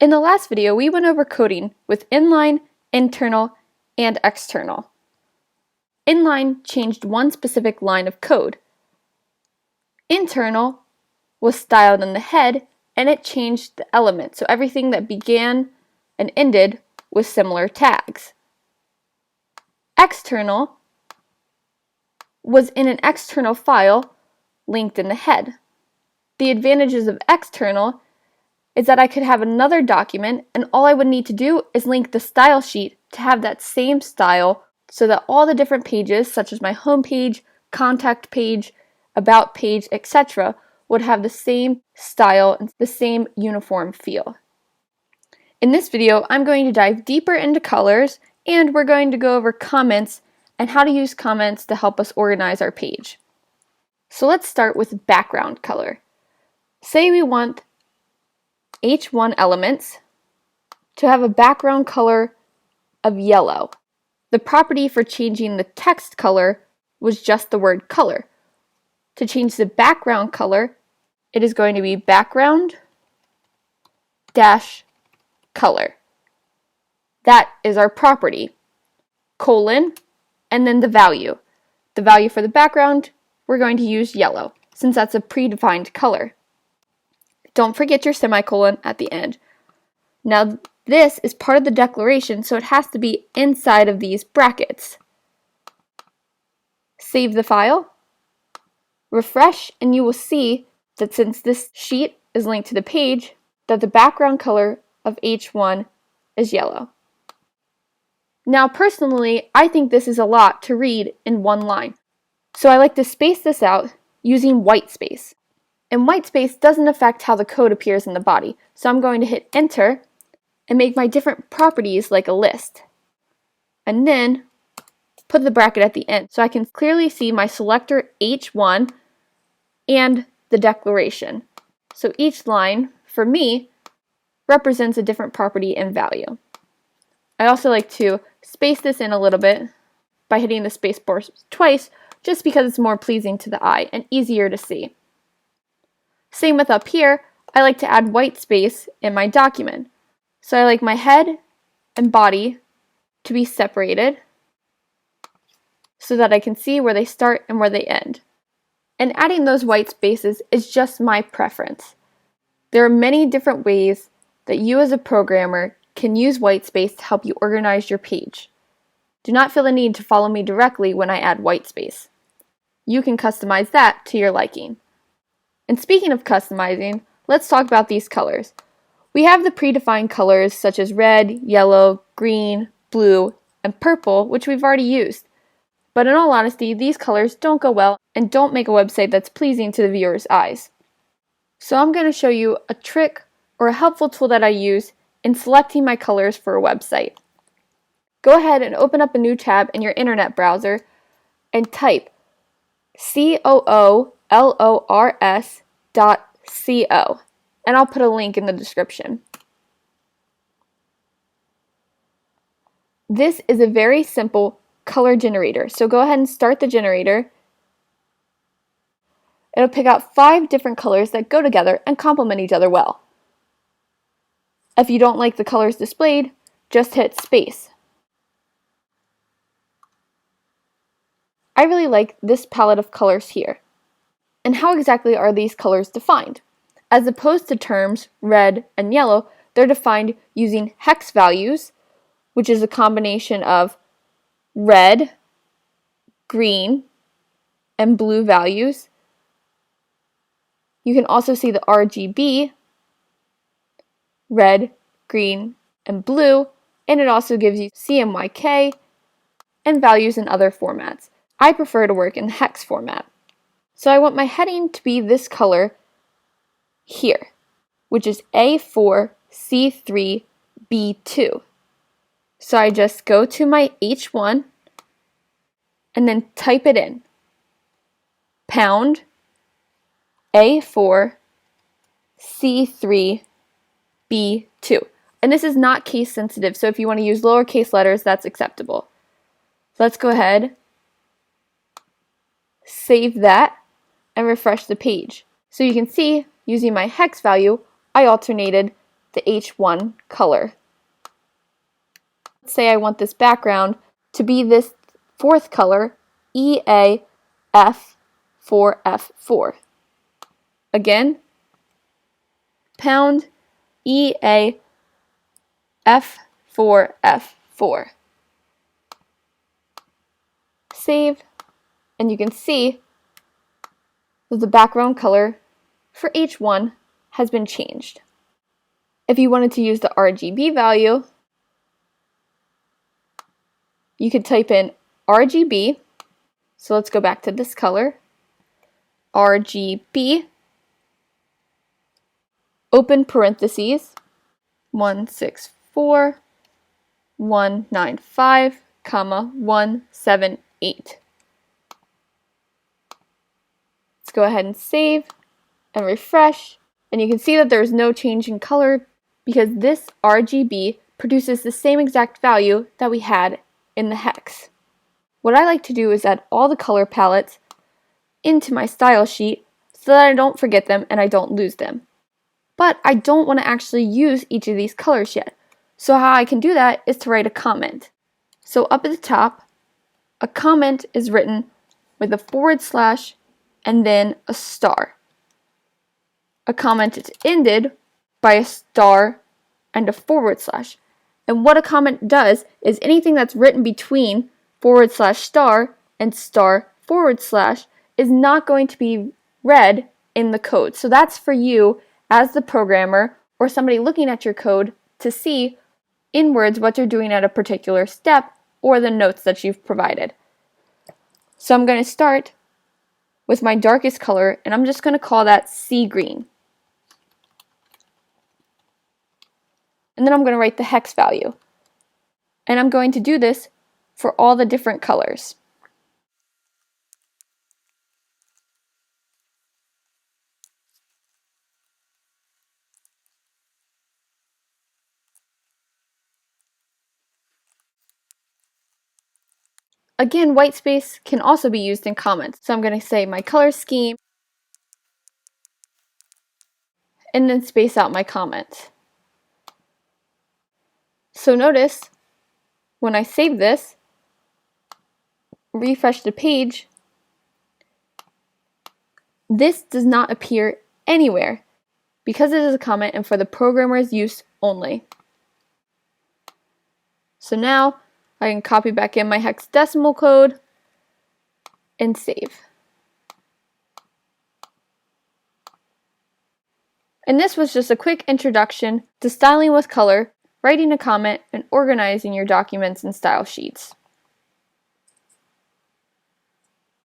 In the last video, we went over coding with inline, internal, and external. Inline changed one specific line of code. Internal was styled in the head, and it changed the element, so everything that began and ended with similar tags. External was in an external file linked in the head. The advantages of external is that I could have another document, and all I would need to do is link the style sheet to have that same style so that all the different pages, such as my home page, contact page, about page, etc., would have the same style and the same uniform feel. In this video, I'm going to dive deeper into colors, and we're going to go over comments and how to use comments to help us organize our page. So let's start with background color. Say we want H1 elements to have a background color of yellow. The property for changing the text color was just the word color. To change the background color, it is going to be background dash color. That is our property, colon, and then the value. The value for the background, we're going to use yellow, since that's a predefined color. Don't forget your semicolon at the end. Now, this is part of the declaration, so it has to be inside of these brackets. Save the file, refresh, and you will see that since this sheet is linked to the page, that the background color of H1 is yellow. Now, personally, I think this is a lot to read in one line, so I like to space this out using white space. And white space doesn't affect how the code appears in the body, so I'm going to hit enter and make my different properties like a list. And then put the bracket at the end so I can clearly see my selector H1 and the declaration. So each line, for me, represents a different property and value. I also like to space this in a little bit by hitting the space bar twice, just because it's more pleasing to the eye and easier to see. Same with up here, I like to add white space in my document. So I like my head and body to be separated so that I can see where they start and where they end. And adding those white spaces is just my preference. There are many different ways that you as a programmer can use white space to help you organize your page. Do not feel the need to follow me directly when I add white space. You can customize that to your liking. And speaking of customizing, let's talk about these colors. We have the predefined colors such as red, yellow, green, blue, and purple, which we've already used. But in all honesty, these colors don't go well and don't make a website that's pleasing to the viewer's eyes. So I'm going to show you a trick or a helpful tool that I use in selecting my colors for a website. Go ahead and open up a new tab in your internet browser and type colors.co, and I'll put a link in the description. This is a very simple color generator, so go ahead and start the generator. It'll pick out 5 different colors that go together and complement each other well. If you don't like the colors displayed, just hit space. I really like this palette of colors here. And how exactly are these colors defined? As opposed to terms red and yellow, they're defined using hex values, which is a combination of red, green, and blue values. You can also see the RGB, red, green, and blue, and it also gives you CMYK and values in other formats. I prefer to work in hex format. So I want my heading to be this color here, which is A4C3B2. So I just go to my H1 and then type it in. Pound A4C3B2. And this is not case sensitive, so if you want to use lowercase letters, that's acceptable. So let's go ahead, save that, and refresh the page. So you can see, using my hex value, I alternated the H1 color. Let's say I want this background to be this fourth color, EAF4F4. Again, pound EAF4F4. Save, and you can see that the background color for H1 has been changed. If you wanted to use the RGB value, you could type in RGB. So let's go back to this color. RGB, open parentheses, 164.195, 178. Let's go ahead and save and refresh, and you can see that there's no change in color because this RGB produces the same exact value that we had in the hex. What I like to do is add all the color palettes into my style sheet so that I don't forget them and I don't lose them. But I don't want to actually use each of these colors yet. So how I can do that is to write a comment. So up at the top, a comment is written with a / and then a star. A comment is ended by a star and a /. And what a comment does is anything that's written between /* and star / is not going to be read in the code. So that's for you as the programmer or somebody looking at your code to see in words what you're doing at a particular step or the notes that you've provided. So I'm going to start with my darkest color, and I'm just going to call that sea green. And then I'm going to write the hex value. And I'm going to do this for all the different colors. Again, white space can also be used in comments. So I'm going to say my color scheme and then space out my comment. So notice when I save this, refresh the page, this does not appear anywhere because it is a comment and for the programmer's use only. So now I can copy back in my hexadecimal code and save. And this was just a quick introduction to styling with color, writing a comment, and organizing your documents and style sheets.